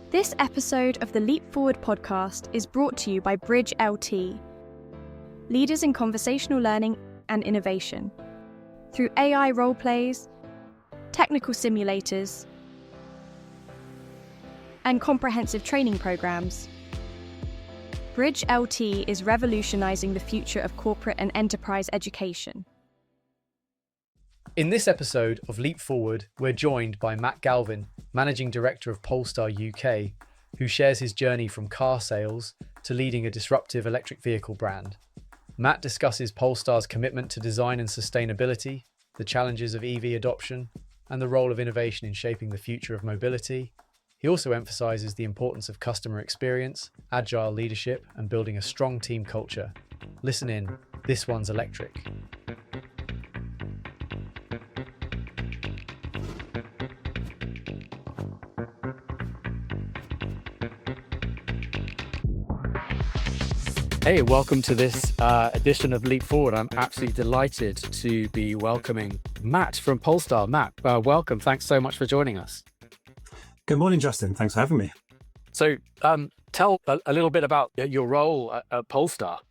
This episode of the Leap Forward podcast is brought to you by Bridge LT, leaders in conversational learning and innovation. Through AI role plays, technical simulators, and comprehensive training programs, Bridge LT is revolutionizing the future of corporate and enterprise education. In this episode of Leap Forward, we're joined by Matt Galvin, Managing Director of Polestar UK, who shares his journey from car sales to leading a disruptive electric vehicle brand. Matt discusses Polestar's commitment to design and sustainability, the challenges of EV adoption, and the role of innovation in shaping the future of mobility. He also emphasises the importance of customer experience, agile leadership, and building a strong team culture. Listen in, this one's electric. Hey, welcome to this edition of Leap Forward. I'm absolutely delighted to be welcoming Matt from Polestar. Matt, welcome. Thanks so much for joining us. Good morning, Justin. Thanks for having me. So tell a little bit about your role at Polestar.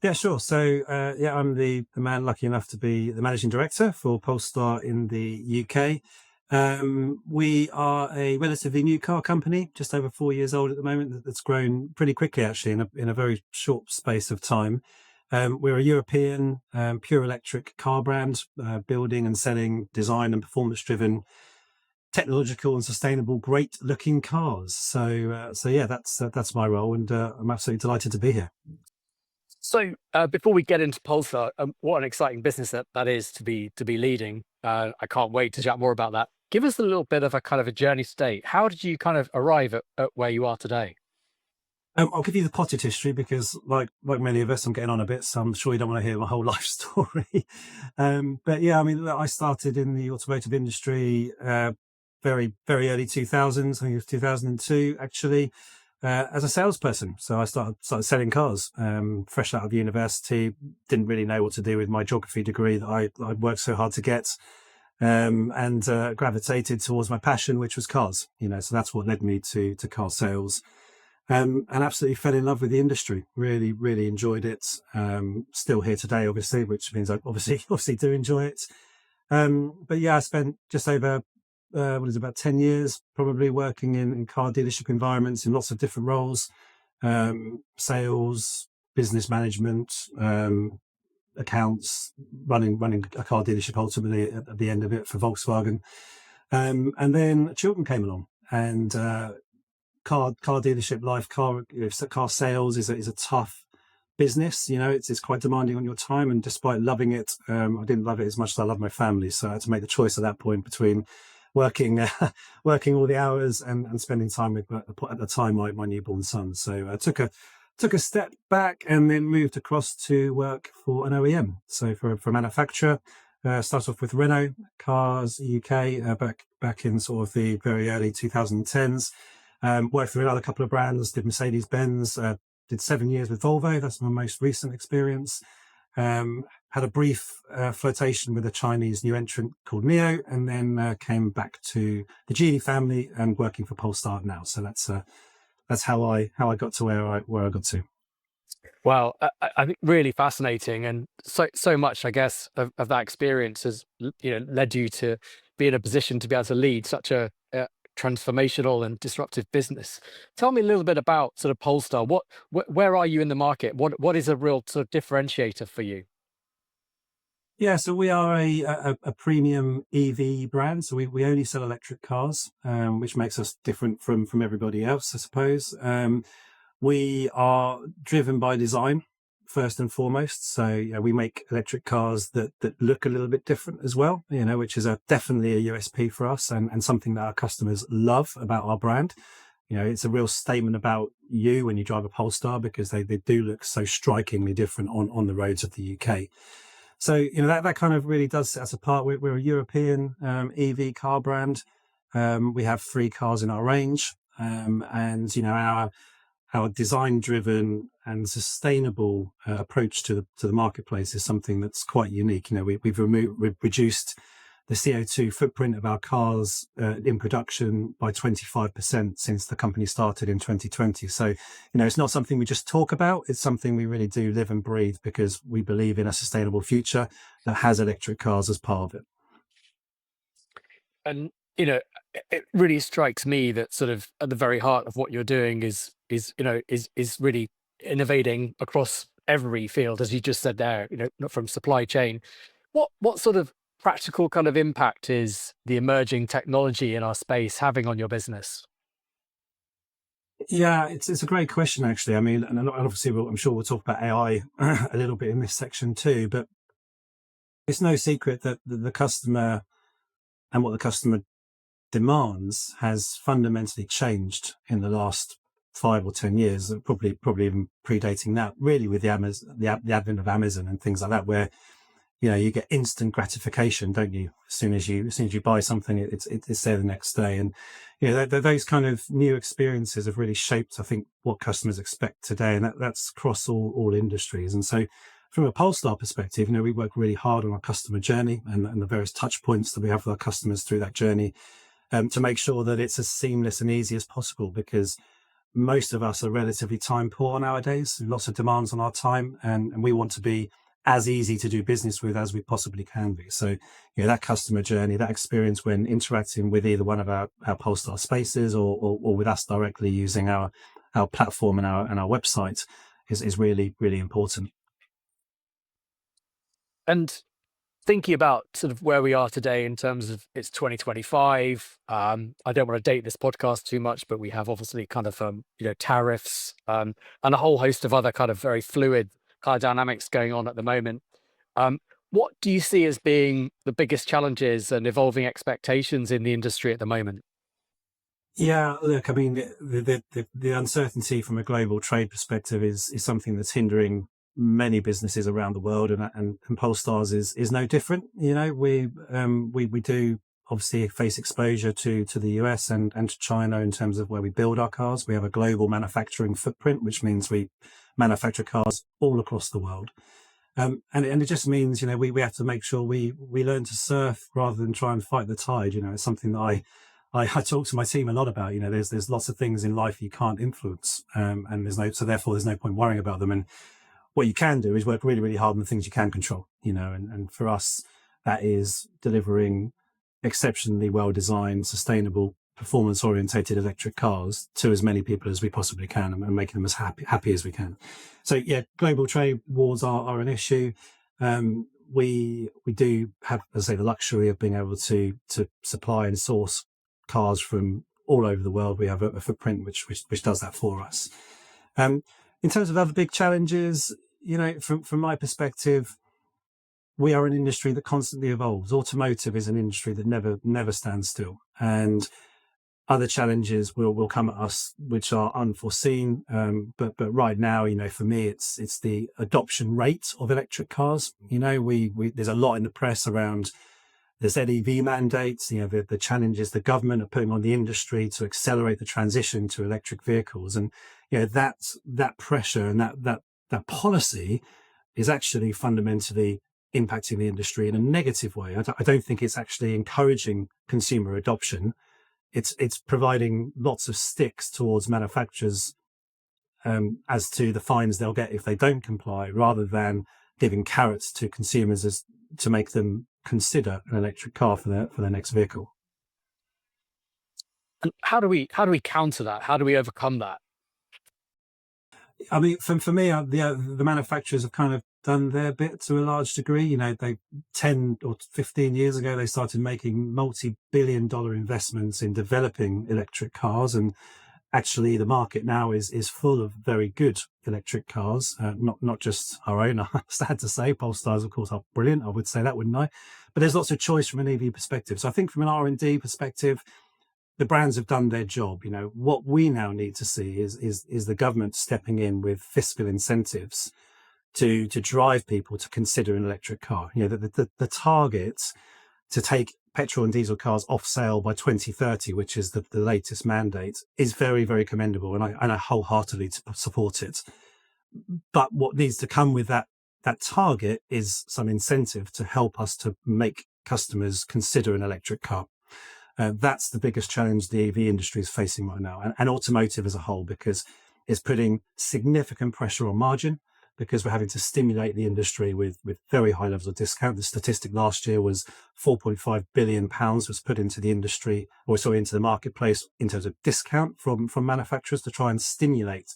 Yeah, sure. So, I'm the man lucky enough to be the managing director for Polestar in the UK. We are a relatively new car company, just over 4 years old at the moment, that's grown pretty quickly, actually, in a very short space of time. We're a European pure electric car brand, building and selling design and performance-driven, technological and sustainable, great-looking cars. So that's my role, and I'm absolutely delighted to be here. So before we get into Polestar, what an exciting business that is to be leading. I can't wait to chat more about that. Give us a little bit of a kind of a journey state. How did you kind of arrive at where you are today? I'll give you the potted history because, like many of us, I'm getting on a bit, so I'm sure you don't want to hear my whole life story. But yeah, I mean, I started in the automotive industry very, very early 2000s. I think it was 2002, actually, as a salesperson. So I started selling cars, fresh out of university. Didn't really know what to do with my geography degree that I worked so hard to get. And gravitated towards my passion, which was cars. So that's what led me to car sales, and absolutely fell in love with the industry. Really, really enjoyed it. Still here today, obviously, which means I obviously do enjoy it. But yeah, I spent just over about 10 years, probably working in car dealership environments in lots of different roles, sales, business management. Accounts, running a car dealership ultimately at the end of it for Volkswagen, and then children came along, and car dealership life, car sales is a tough business. It's quite demanding on your time, and despite loving it, I didn't love it as much as I love my family. So I had to make the choice at that point between working all the hours and spending time with, at the time, my newborn son. So I took a step back and then moved across to work for an OEM. So for a manufacturer, started off with Renault Cars UK back in sort of the very early 2010s. Worked for another couple of brands, did Mercedes-Benz, did 7 years with Volvo. That's my most recent experience. Had a brief flirtation with a Chinese new entrant called NIO, and then came back to the Geely family and working for Polestar now. So that's how I got to where I got to. Well, I think really fascinating, and so much, I guess, of that experience has led you to be in a position to be able to lead such a transformational and disruptive business. Tell me a little bit about sort of Polestar. Where are you in the market? What is a real sort of differentiator for you? Yeah, so we are a premium EV brand. So we only sell electric cars, which makes us different from everybody else, I suppose. We are driven by design first and foremost. So we make electric cars that look a little bit different as well, which is definitely a USP for us and something that our customers love about our brand. It's a real statement about you when you drive a Polestar because they do look so strikingly different on the roads of the UK. So, that kind of really does set us apart. We're a European EV car brand. We have 3 cars in our range. And, our design-driven and sustainable approach to the marketplace is something that's quite unique. We've reduced the CO2 footprint of our cars in production by 25% since the company started in 2020. So, it's not something we just talk about. It's something we really do live and breathe, because we believe in a sustainable future that has electric cars as part of it. And it really strikes me that sort of at the very heart of what you're doing is really innovating across every field, as you just said there, not from supply chain. What sort of practical kind of impact is the emerging technology in our space having on your business? Yeah, it's a great question, actually. I mean, and obviously, I'm sure we'll talk about AI a little bit in this section too, but it's no secret that the customer and what the customer demands has fundamentally changed in the last 5 or 10 years, probably even predating that, really, with the advent of Amazon and things like that, where you get instant gratification, don't you? As soon as you buy something, it's there the next day. And those kind of new experiences have really shaped, I think, what customers expect today, and that's across all industries. And so, from a Polestar perspective, we work really hard on our customer journey and the various touch points that we have with our customers through that journey, to make sure that it's as seamless and easy as possible, because most of us are relatively time poor nowadays, lots of demands on our time, and we want to be as easy to do business with as we possibly can be. So, that customer journey, that experience when interacting with either one of our Polestar spaces or with us directly using our platform and our website is really, really important. And thinking about sort of where we are today in terms of it's 2025. I don't want to date this podcast too much, but we have obviously kind of tariffs and a whole host of other kind of very fluid kind of dynamics going on at the moment. What do you see as being the biggest challenges and evolving expectations in the industry at the moment? Yeah, look, I mean, the uncertainty from a global trade perspective is something that's hindering many businesses around the world, and Polestar's is no different. We do obviously face exposure to the US and to China in terms of where we build our cars. We have a global manufacturing footprint, which means we manufacture cars all across the world. And it just means, we have to make sure we learn to surf rather than try and fight the tide. It's something that I talk to my team a lot about. There's lots of things in life you can't influence, and therefore there's no point worrying about them. And what you can do is work really, really hard on the things you can control. And for us, that is delivering exceptionally well designed, sustainable, performance orientated electric cars to as many people as we possibly can, and making them as happy as we can. So yeah, global trade wars are an issue. We do have, as I say, the luxury of being able to supply and source cars from all over the world. We have a footprint which does that for us. In terms of other big challenges, from my perspective, we are an industry that constantly evolves. Automotive is an industry that never stands still, and other challenges will come at us which are unforeseen. But right now, for me, it's the adoption rate of electric cars. There's a lot in the press around the ZEV mandates, the challenges the government are putting on the industry to accelerate the transition to electric vehicles. And, that pressure and that policy is actually fundamentally impacting the industry in a negative way. I don't think it's actually encouraging consumer adoption. It's providing lots of sticks towards manufacturers as to the fines they'll get if they don't comply, rather than giving carrots to consumers to make them consider an electric car for their next vehicle. And how do we counter that? How do we overcome that? I mean, for me, the manufacturers have kind of done their bit to a large degree. They 10 or 15 years ago, they started making multi-billion-dollar investments in developing electric cars, and actually the market now is full of very good electric cars, not just our own. Sad to say, Polestars, of course, are brilliant. I would say that, wouldn't I? But there's lots of choice from an EV perspective. So I think from an R&D perspective, the brands have done their job. What we now need to see is the government stepping in with fiscal incentives to drive people to consider an electric car. The target to take petrol and diesel cars off sale by 2030, which is the latest mandate, is very, very commendable, and I wholeheartedly support it. But what needs to come with that target is some incentive to help us to make customers consider an electric car. That's the biggest challenge the EV industry is facing right now, and automotive as a whole, because it's putting significant pressure on margin, because we're having to stimulate the industry with very high levels of discount. The statistic last year was £4.5 billion was put into the industry, or sorry, into the marketplace in terms of discount from manufacturers to try and stimulate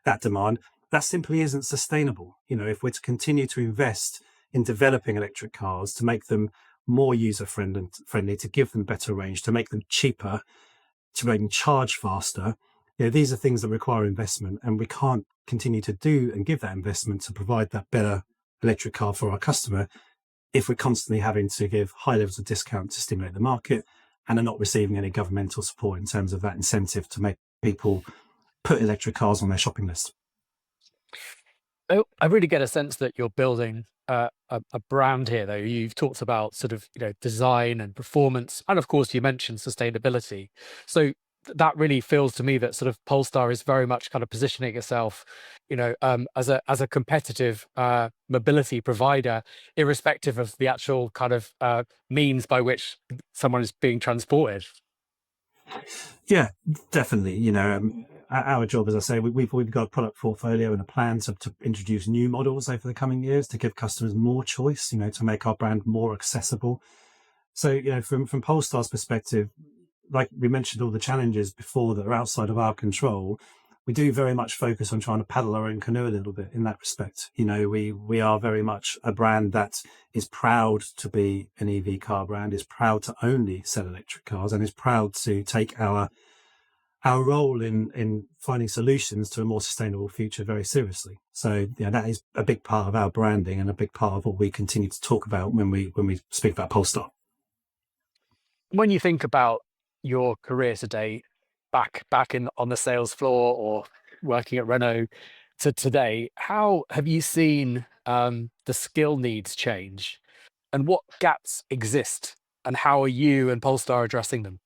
that demand. That simply isn't sustainable. If we're to continue to invest in developing electric cars, to make them more user friendly, to give them better range, to make them cheaper, to make them charge faster, these are things that require investment, and we can't continue to do and give that investment to provide that better electric car for our customer if we're constantly having to give high levels of discount to stimulate the market and are not receiving any governmental support in terms of that incentive to make people put electric cars on their shopping list. Oh, I really get a sense that you're building a brand here, though. You've talked about sort of, design and performance, and of course you mentioned sustainability. So that really feels to me that sort of Polestar is very much kind of positioning itself, as a competitive mobility provider, irrespective of the actual kind of means by which someone is being transported. Yeah, definitely. Our job, as I say, we've got a product portfolio and a plan to introduce new models over the coming years to give customers more choice, to make our brand more accessible. So, from Polestar's perspective, like we mentioned, all the challenges before that are outside of our control, we do very much focus on trying to paddle our own canoe a little bit in that respect. We are very much a brand that is proud to be an EV car brand, is proud to only sell electric cars, and is proud to take our role in finding solutions to a more sustainable future very seriously. So that is a big part of our branding and a big part of what we continue to talk about when we speak about Polestar. When you think about your career today, back in on the sales floor or working at Renault to today, how have you seen the skill needs change, and what gaps exist, and how are you and Polestar addressing them?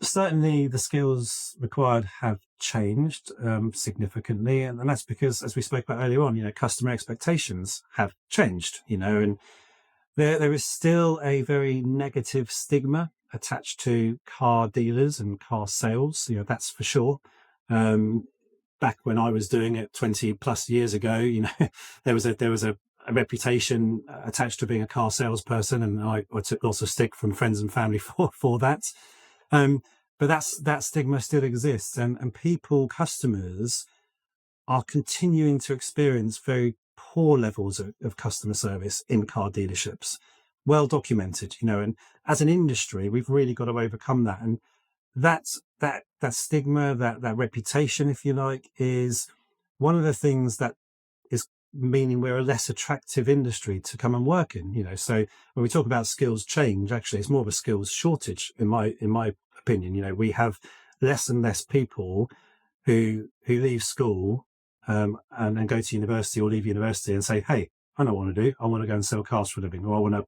Certainly, the skills required have changed significantly, and that's because, as we spoke about earlier on, customer expectations have changed. And there is still a very negative stigma attached to car dealers and car sales. That's for sure. Back when I was doing it 20 plus years ago, there was a reputation attached to being a car salesperson, and I took lots of stick from friends and family for that. But that stigma still exists, and customers are continuing to experience very poor levels of customer service in car dealerships. Well documented, and as an industry, we've really got to overcome that. And that stigma, that reputation, if you like, is one of the things that is meaning we're a less attractive industry to come and work in. So when we talk about skills change, actually, it's more of a skills shortage, in my opinion. We have less and less people who leave school and go to university or leave university and say, hey, I know what I want to do. I want to go and sell cars for a living, or I want to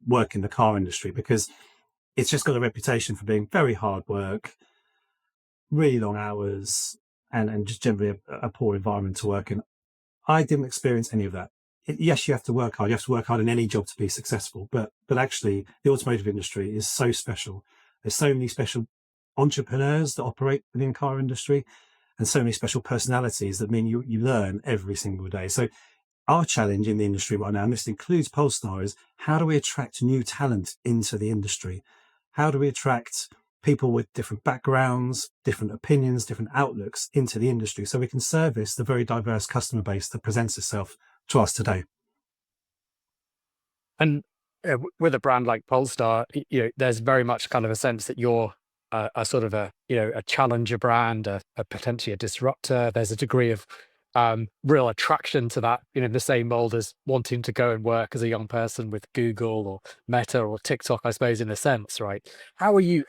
work in the car industry, because it's just got a reputation for being very hard work, really long hours, and just generally a poor environment to work in. I didn't experience any of that. Yes, you have to work hard. You have to work hard in any job to be successful. But actually, the automotive industry is so special. There's so many special entrepreneurs that operate within the car industry, and so many special personalities that mean you learn every single day. So our challenge in the industry right now, and this includes Polestar, is how do we attract new talent into the industry? How do we attract people with different backgrounds, different opinions, different outlooks into the industry, so we can service the very diverse customer base that presents itself to us today? And with a brand like Polestar, there's very much kind of a sense that you're a sort of a challenger brand, a potentially a disruptor. There's a degree of real attraction to that, the same mold as wanting to go and work as a young person with Google or Meta or TikTok, I suppose, in a sense, right? How are you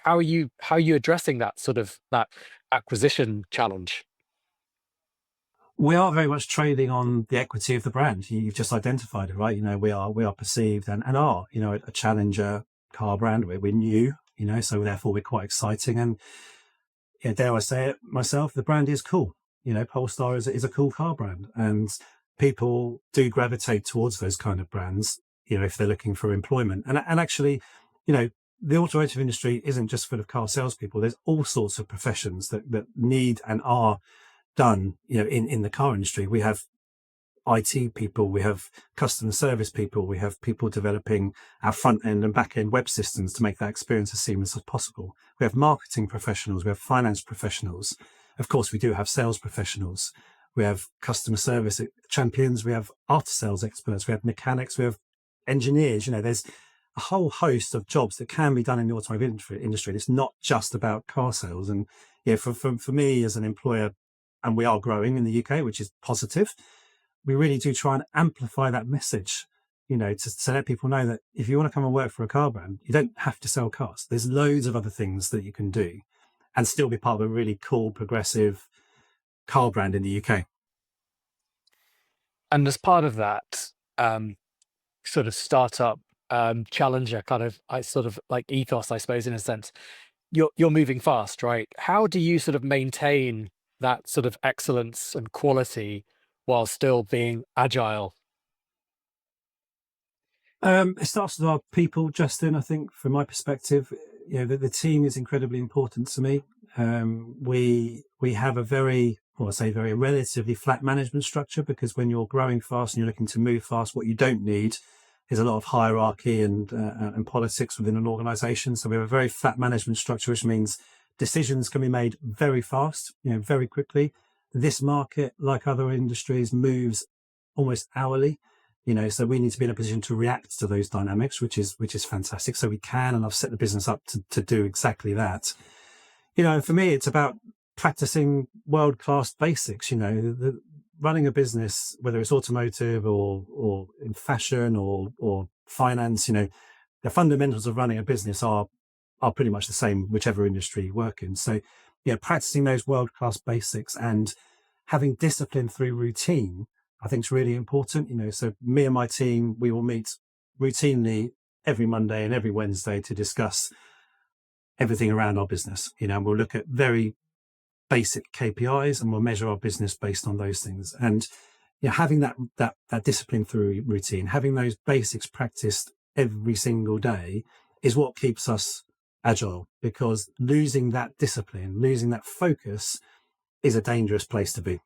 addressing that sort of that acquisition challenge? We are very much trading on the equity of the brand. You've just identified it, right? We are perceived and are, a challenger car brand. We're new, so therefore we're quite exciting. And dare I say it myself, the brand is cool. Polestar is a cool car brand, and people do gravitate towards those kind of brands. if they're looking for employment. And actually, the automotive industry isn't just full of car salespeople. There's all sorts of professions that need and are done, in the car industry. We have IT people, we have customer service people, we have people developing our front end and back end web systems to make that experience as seamless as possible. We have marketing professionals, we have finance professionals. Of course, we do have sales professionals. We have customer service champions, we have after sales experts, we have mechanics, we have engineers. There's a whole host of jobs that can be done in the automotive industry. It's not just about car sales. And for me as an employer, and we are growing in the UK, which is positive, we really do try and amplify that message, to let people know that if you want to come and work for a car brand, you don't have to sell cars. There's loads of other things that you can do and still be part of a really cool, progressive car brand in the UK. And as part of that sort of startup challenger kind of sort of like ethos, I suppose, in a sense, you're moving fast, right? How do you sort of maintain that sort of excellence and quality while still being agile? It starts with our people, Justin. I think from my perspective, the team is incredibly important to me. We have a very relatively flat management structure, because when you're growing fast and you're looking to move fast, what you don't need is a lot of hierarchy and politics within an organization. So we have a very flat management structure, which means decisions can be made very fast, very quickly. This market, like other industries, moves almost hourly, so we need to be in a position to react to those dynamics, which is fantastic. So we can, and I've set the business up to do exactly that. And for me, it's about practicing world-class basics. Running a business, whether it's automotive or in fashion or finance, the fundamentals of running a business are pretty much the same, whichever industry you work in. So, practicing those world-class basics and having discipline through routine, I think is really important. So me and my team, we will meet routinely every Monday and every Wednesday to discuss everything around our business. And we'll look at very basic KPIs and we'll measure our business based on those things. And having that discipline through routine, having those basics practiced every single day is what keeps us agile, because losing that discipline, losing that focus is a dangerous place to be.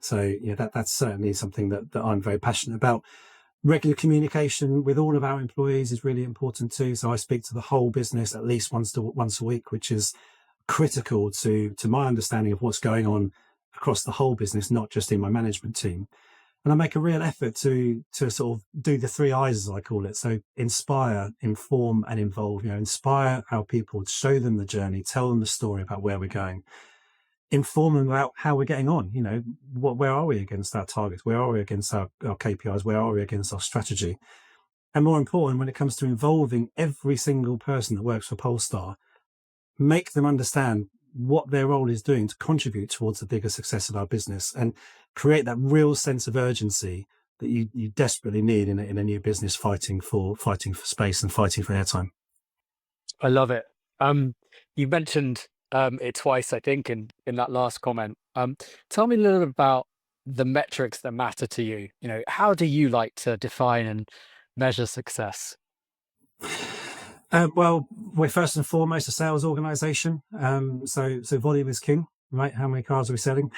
So that's certainly something that I'm very passionate about. Regular communication with all of our employees is really important too. So I speak to the whole business at least once a week, which is critical to my understanding of what's going on across the whole business, not just in my management team. And I make a real effort to sort of do the 3 I's, as I call it. So inspire, inform, and involve. Inspire our people, show them the journey, tell them the story about where we're going. Inform them about how we're getting on. Where are we against our targets? Where are we against our KPIs? Where are we against our strategy? And more important, when it comes to involving every single person that works for Polestar, make them understand what their role is doing to contribute towards the bigger success of our business, and create that real sense of urgency that you desperately need in a new business fighting for space and fighting for airtime. I love it. You mentioned it twice, I think, in that last comment. Tell me a little bit about the metrics that matter to you. How do you like to define and measure success? Well, we're first and foremost a sales organization. So volume is king, right? How many cars are we selling?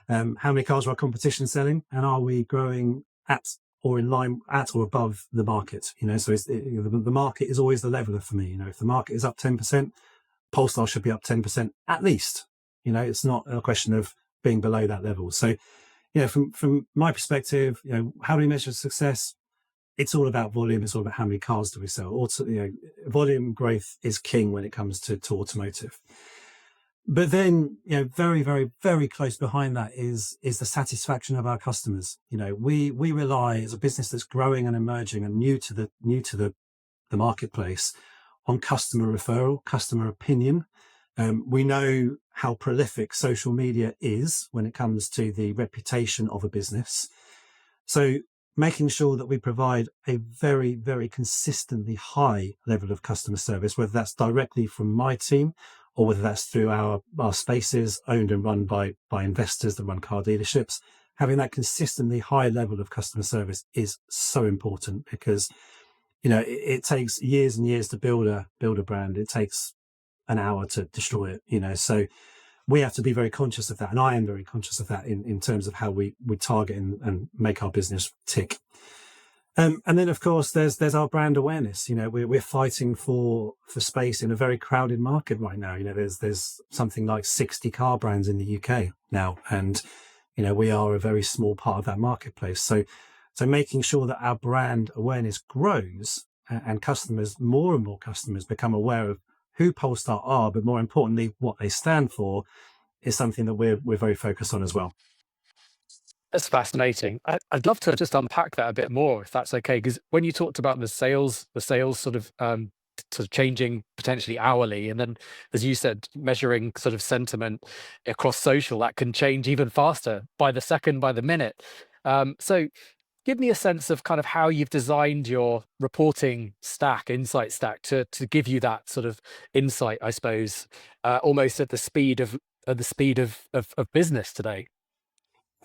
How many cars are our competition selling? And are we growing at or in line at or above the market? So the market is always the leveler for me. If the market is up 10%, Polestar should be up 10% at least. It's not a question of being below that level. So, from my perspective, how do we measure success? It's all about volume. It's all about how many cars do we sell. Also, volume growth is king when it comes to automotive. But then, very, very, very close behind that is the satisfaction of our customers. We rely, as a business that's growing and emerging and new to the marketplace, on customer referral, customer opinion. We know how prolific social media is when it comes to the reputation of a business. So making sure that we provide a very, very consistently high level of customer service, whether that's directly from my team or whether that's through our spaces owned and run by investors that run car dealerships, having that consistently high level of customer service is so important, because it takes years and years to build a brand. It takes an hour to destroy it. So we have to be very conscious of that, and I am very conscious of that in terms of how we target and make our business tick. And then, of course, there's our brand awareness. We're fighting for space in a very crowded market right now. There's something like 60 car brands in the UK now, and we are a very small part of that marketplace. So making sure that our brand awareness grows, and more and more customers become aware of who Polestar are, but more importantly, what they stand for, is something that we're very focused on as well. That's fascinating. I'd love to just unpack that a bit more, if that's okay. Because when you talked about the sales sort of changing potentially hourly, and then, as you said, measuring sort of sentiment across social, that can change even faster, by the second, by the minute. So give me a sense of kind of how you've designed your reporting stack, insight stack, to give you that sort of insight, I suppose, almost at the speed of business today.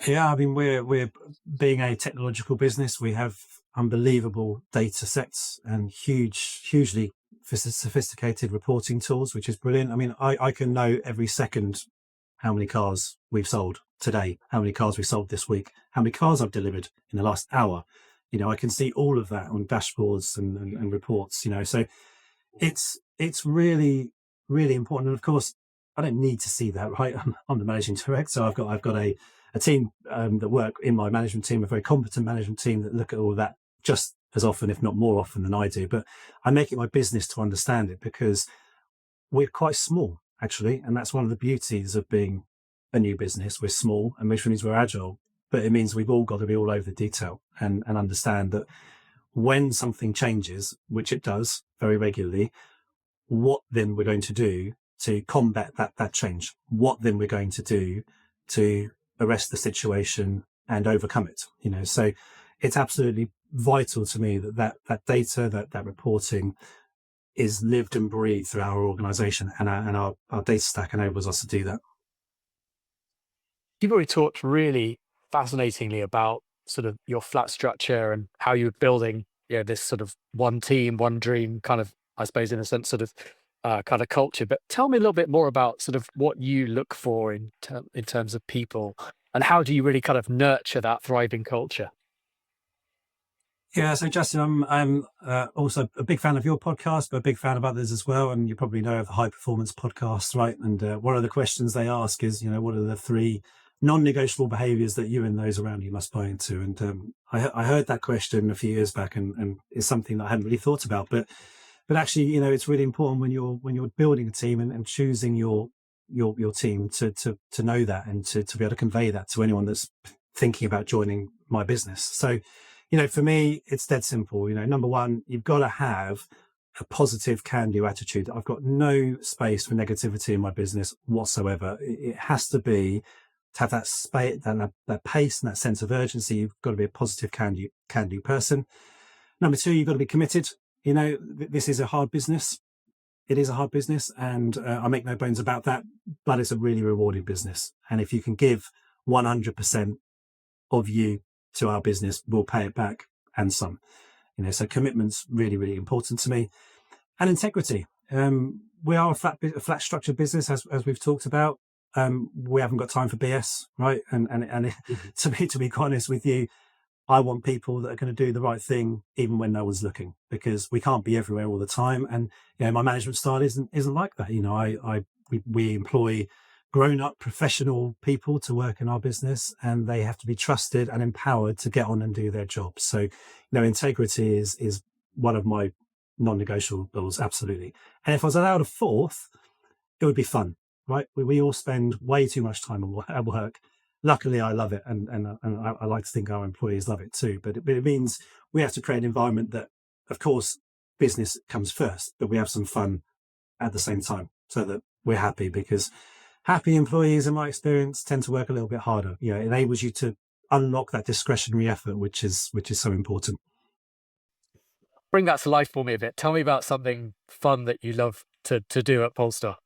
Yeah, I mean, we're being a technological business. We have unbelievable data sets and hugely sophisticated reporting tools, which is brilliant. I mean, I can know every second how many cars we've sold today, how many cars we sold this week, how many cars I've delivered in the last hour. I can see all of that on dashboards and reports. So it's really, really important. And of course, I don't need to see that, right? I'm the managing director. So I've got a team that work in my management team, a very competent management team that look at all that just as often, if not more often than I do. But I make it my business to understand it, because we're quite small, actually. And that's one of the beauties of being a new business. We're small, and which means we're agile, but it means we've all got to be all over the detail and understand that when something changes, which it does very regularly, what then we're going to do to combat that change, what then we're going to do to arrest the situation and overcome it. So it's absolutely vital to me that data, that reporting is lived and breathed through our organization, and our data stack enables us to do that. You've already talked really fascinatingly about sort of your flat structure and how you're building, this sort of one team, one dream kind of, I suppose, in a sense, sort of kind of culture. But tell me a little bit more about sort of what you look for in terms of people, and how do you really kind of nurture that thriving culture? Yeah, so Justin, I'm also a big fan of your podcast, but a big fan of others as well. And you probably know of the High Performance podcast, right? And one of the questions they ask is, what are the 3 non-negotiable behaviors that you and those around you must buy into? And I heard that question a few years back, and it's something that I hadn't really thought about. But actually, it's really important when you're building a team and choosing your team to know that, and to be able to convey that to anyone that's thinking about joining my business. So, for me, it's dead simple. Number one, you've got to have a positive can-do attitude. I've got no space for negativity in my business whatsoever. It has to be to have that space, that pace, and that sense of urgency. You've got to be a positive can-do person. Number two, you've got to be committed. This is a hard business. It is a hard business, and I make no bones about that, but it's a really rewarding business. And if you can give 100% of you to our business, we'll pay it back and some. So commitment's really, really important to me. And integrity. We are a flat structured business, as we've talked about. We haven't got time for BS, right? And to be quite honest with you, I want people that are going to do the right thing even when no one's looking, because we can't be everywhere all the time. And my management style isn't like that. We employ grown-up professional people to work in our business, and they have to be trusted and empowered to get on and do their job. So, integrity is one of my non-negotiables, absolutely. And if I was allowed a fourth, it would be fun, right? We all spend way too much time at work. Luckily, I love it, and I like to think our employees love it too. But it means we have to create an environment that, of course, business comes first, but we have some fun at the same time, so that we're happy, because happy employees, in my experience, tend to work a little bit harder. It enables you to unlock that discretionary effort, which is so important. Bring that to life for me a bit. Tell me about something fun that you love to do at Polestar.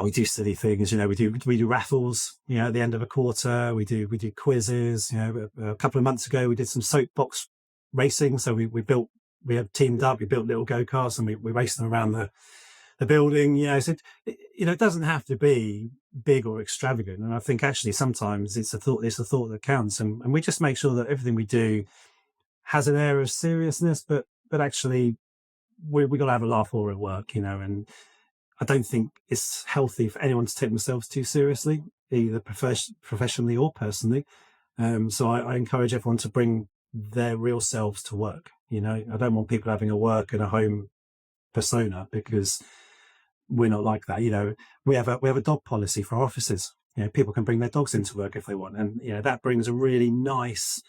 We do silly things, we do raffles, at the end of a quarter, we do quizzes, a couple of months ago, we did some soapbox racing. So we have teamed up, we built little go-karts and we raced them around the building, so, it doesn't have to be big or extravagant. And I think actually sometimes it's a thought that counts. And we just make sure that everything we do has an air of seriousness, but actually we got to have a laugh or at work, and I don't think it's healthy for anyone to take themselves too seriously, either professionally or personally. So I encourage everyone to bring their real selves to work. I don't want people having a work and a home persona, because we're not like that. We have a dog policy for our offices. People can bring their dogs into work if they want, and that brings a really nice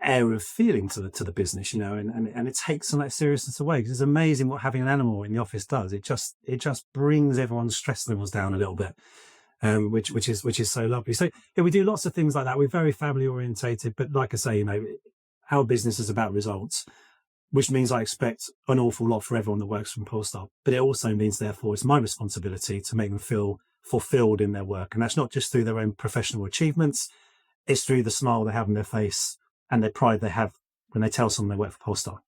air of feeling to the business, and it takes some of that seriousness away, because it's amazing what having an animal in the office does. It just brings everyone's stress levels down a little bit, which is so lovely. So we do lots of things like that. We're very family orientated, but like I say, our business is about results, which means I expect an awful lot for everyone that works from Polestar. But it also means, therefore, it's my responsibility to make them feel fulfilled in their work. And that's not just through their own professional achievements, it's through the smile they have on their face and the pride they have when they tell someone they work for Polestar.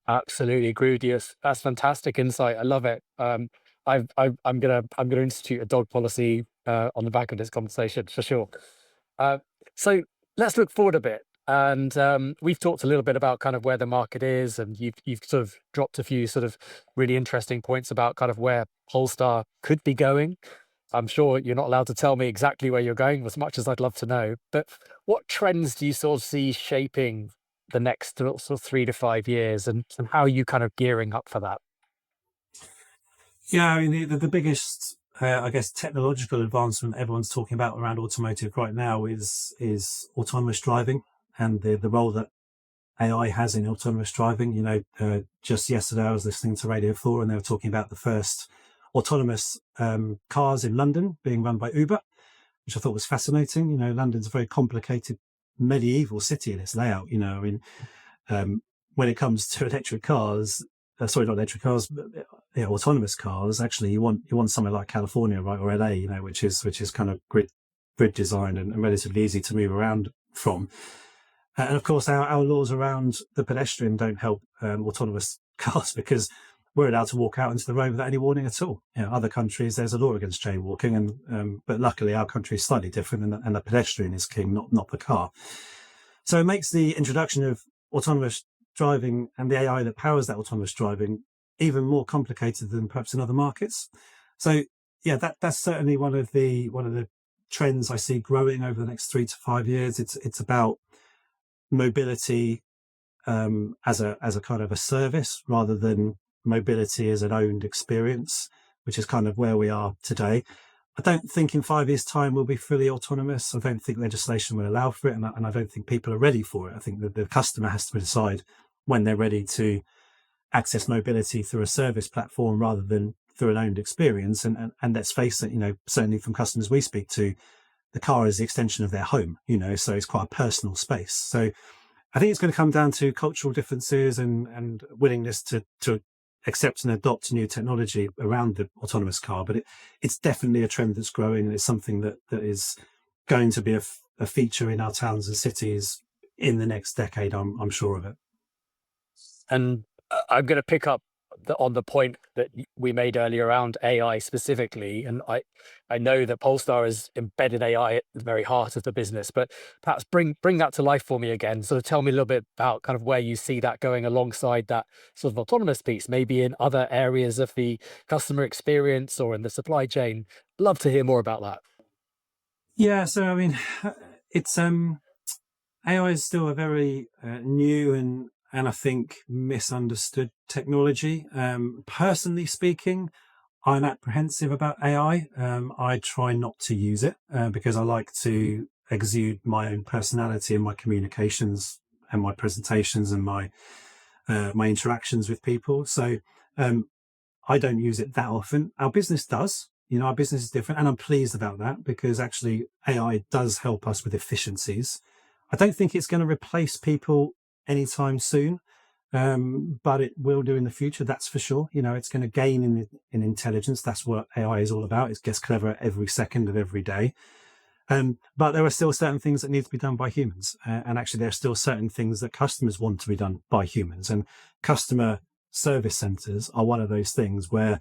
Absolutely agree with you. That's fantastic insight. I love it. I'm gonna institute a dog policy on the back of this conversation for sure. So let's look forward a bit. And we've talked a little bit about kind of where the market is, and you've sort of dropped a few sort of really interesting points about kind of where Polestar could be going. I'm sure you're not allowed to tell me exactly where you're going, as much as I'd love to know. But what trends do you sort of see shaping the next sort of 3 to 5 years, and how are you kind of gearing up for that? Yeah, I mean, the biggest, I guess, technological advancement everyone's talking about around automotive right now is autonomous driving, and the role that AI has in autonomous driving. Just yesterday I was listening to Radio 4 and they were talking about the first autonomous cars in London being run by Uber, which I thought was fascinating. London's a very complicated medieval city in its layout. When it comes to electric cars, sorry, not electric cars, but autonomous cars. Actually, you want somewhere like California, right, or LA, which is kind of grid designed and relatively easy to move around from. And of course, our laws around the pedestrian don't help autonomous cars, because we're allowed to walk out into the road without any warning at all. Other countries, there's a law against jaywalking, and but luckily our country is slightly different, and the pedestrian is king, not the car. So it makes the introduction of autonomous driving and the AI that powers that autonomous driving even more complicated than perhaps in other markets. So yeah, that's certainly one of the trends I see growing over the next 3 to 5 years. It's about mobility as a kind of a service, rather than mobility as an owned experience, which is kind of where we are today. I don't think in 5 years' time we'll be fully autonomous. I don't think legislation will allow for it, and I don't think people are ready for it. I think that the customer has to decide when they're ready to access mobility through a service platform rather than through an owned experience. And let's face it, certainly from customers we speak to, the car is the extension of their home, so it's quite a personal space. So I think it's going to come down to cultural differences and willingness to accept and adopt new technology around the autonomous car. But it's definitely a trend that's growing, and it's something that is going to be a feature in our towns and cities in the next decade. I'm sure of it. And I'm going to pick up on the point that we made earlier around AI specifically. And I know that Polestar has embedded AI at the very heart of the business, but perhaps bring that to life for me again. Sort of tell me a little bit about kind of where you see that going alongside that sort of autonomous piece, maybe in other areas of the customer experience or in the supply chain. Love to hear more about that. Yeah, so I mean, it's AI is still a very new and I think misunderstood technology. Personally speaking, I'm apprehensive about AI. I try not to use it because I like to exude my own personality in my communications and my presentations and my interactions with people. So I don't use it that often. Our business does. Our business is different, and I'm pleased about that, because actually AI does help us with efficiencies. I don't think it's going to replace people anytime soon, but it will do in the future, that's for sure. It's going to gain in intelligence. That's what AI is all about. It gets cleverer every second of every day. But there are still certain things that need to be done by humans. And actually, there are still certain things that customers want to be done by humans. And customer service centers are one of those things where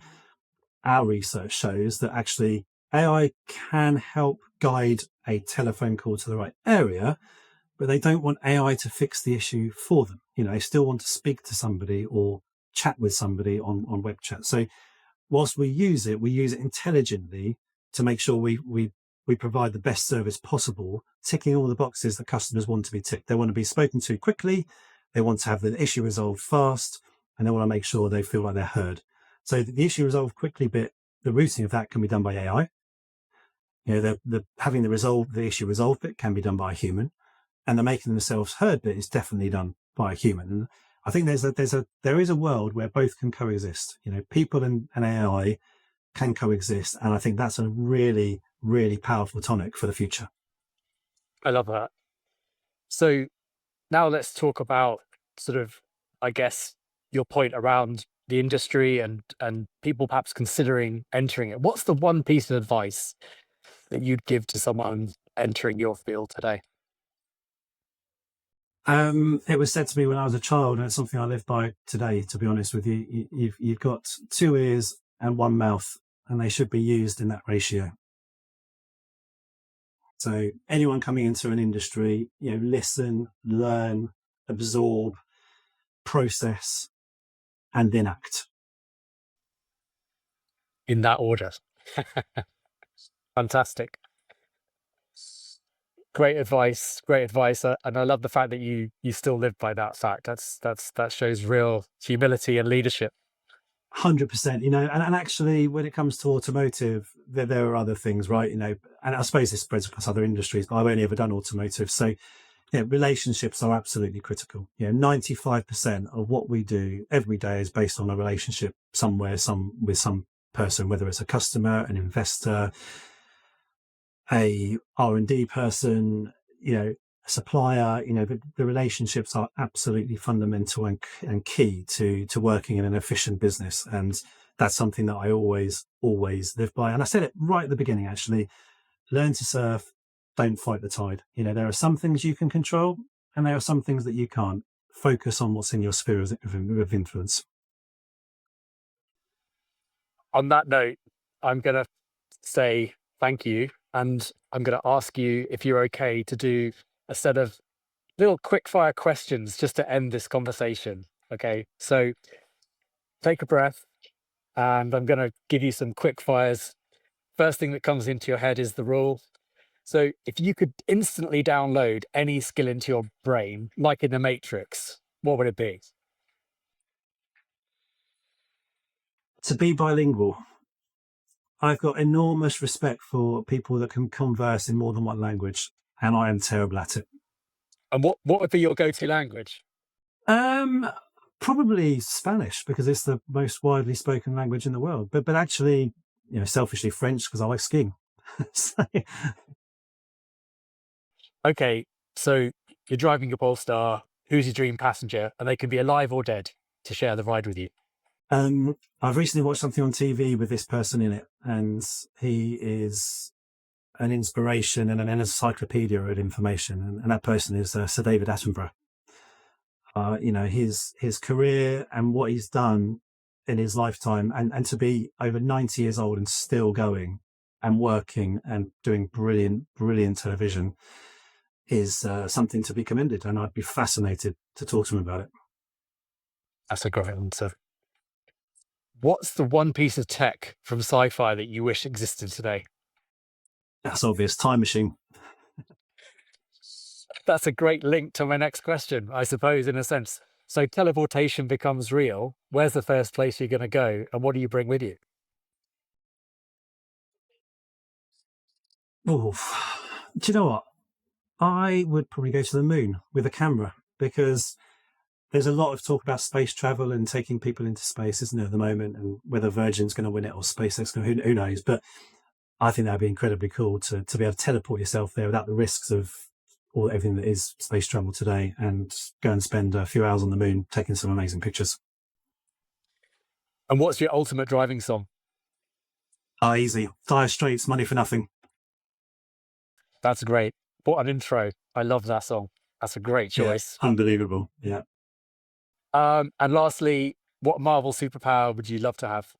our research shows that actually AI can help guide a telephone call to the right area, but they don't want AI to fix the issue for them. They still want to speak to somebody or chat with somebody on web chat. So whilst we use it intelligently to make sure we provide the best service possible, ticking all the boxes that customers want to be ticked. They want to be spoken to quickly. They want to have the issue resolved fast, and they want to make sure they feel like they're heard. So the issue resolved quickly bit, the routing of that can be done by AI. The having the issue resolved bit can be done by a human, and the making themselves heard bit is definitely done by a human. And I think there is a world where both can coexist. People and AI can coexist, and I think that's a really, really powerful tonic for the future. I love that. So now let's talk about sort of, I guess, your point around the industry and people perhaps considering entering it. What's the one piece of advice that you'd give to someone entering your field today? It was said to me when I was a child, and it's something I live by today, to be honest with you. You've got 2 ears and 1 mouth, and they should be used in that ratio. So anyone coming into an industry, listen, learn, absorb, process, and then act. In that order. Fantastic. Great advice. And I love the fact that you still live by that fact. That shows real humility and leadership. 100%, and actually when it comes to automotive, there are other things, right? And I suppose this spreads across other industries, but I've only ever done automotive. So relationships are absolutely critical. 95% of what we do every day is based on a relationship somewhere, with some person, whether it's a customer, an investor, a R&D person, a supplier. The relationships are absolutely fundamental and key to working in an efficient business. And that's something that I always live by. And I said it right at the beginning, actually: learn to surf, don't fight the tide. There are some things you can control and there are some things that you can't. Focus on what's in your sphere of influence. On that note, I'm going to say thank you. And I'm going to ask you if you're okay to do a set of little quick fire questions just to end this conversation. Okay. So take a breath, and I'm going to give you some quick fires. First thing that comes into your head is the rule. So if you could instantly download any skill into your brain, like in the Matrix, what would it be? To be bilingual. I've got enormous respect for people that can converse in more than one language, and I am terrible at it. And what would be your go-to language? Probably Spanish, because it's the most widely spoken language in the world. But actually, selfishly French, because I like skiing. So... Okay, so you're driving your Polestar. Who's your dream passenger? And they can be alive or dead to share the ride with you. I've recently watched something on TV with this person in it, and he is an inspiration and an encyclopedia of information. And that person is Sir David Attenborough. His career and what he's done in his lifetime, and to be over 90 years old and still going and working and doing brilliant television is something to be commended. And I'd be fascinated to talk to him about it. That's a great answer. What's the one piece of tech from sci-fi that you wish existed today? That's obvious. Time machine. That's a great link to my next question, I suppose, in a sense. So teleportation becomes real. Where's the first place you're going to go, and what do you bring with you? Oh, do you know what? I would probably go to the moon with a camera, because there's a lot of talk about space travel and taking people into space, isn't there, at the moment, and whether Virgin's going to win it or SpaceX, who knows? But I think that'd be incredibly cool to be able to teleport yourself there without the risks of or everything that is space travel today, and go and spend a few hours on the moon taking some amazing pictures. And what's your ultimate driving song? Easy. Dire Straits, Money for Nothing. That's great. What an intro. I love that song. That's a great choice. Yeah, unbelievable. Yeah. And lastly, what Marvel superpower would you love to have?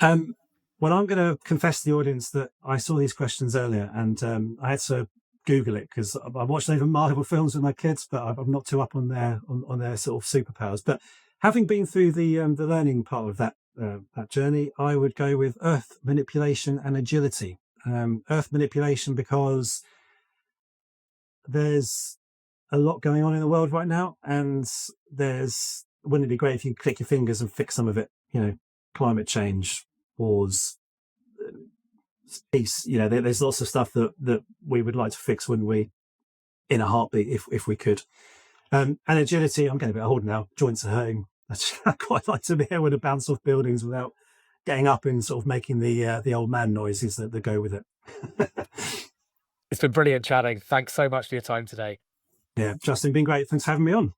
Well, I'm going to confess to the audience that I saw these questions earlier, and I had to Google it because I watched even Marvel films with my kids, but I'm not too up on their sort of superpowers. But having been through the learning part of that journey, I would go with Earth manipulation and agility. Earth manipulation because there's a lot going on in the world right now, and wouldn't it be great if you could click your fingers and fix some of it? Climate change, wars, peace. There's lots of stuff that we would like to fix, wouldn't we, in a heartbeat if we could. And agility, I'm getting a bit old now, joints are hurting. I quite like to be able to bounce off buildings without getting up and sort of making the old man noises that go with it. It's been brilliant chatting. Thanks so much for your time today. Yeah, Justin, been great. Thanks for having me on.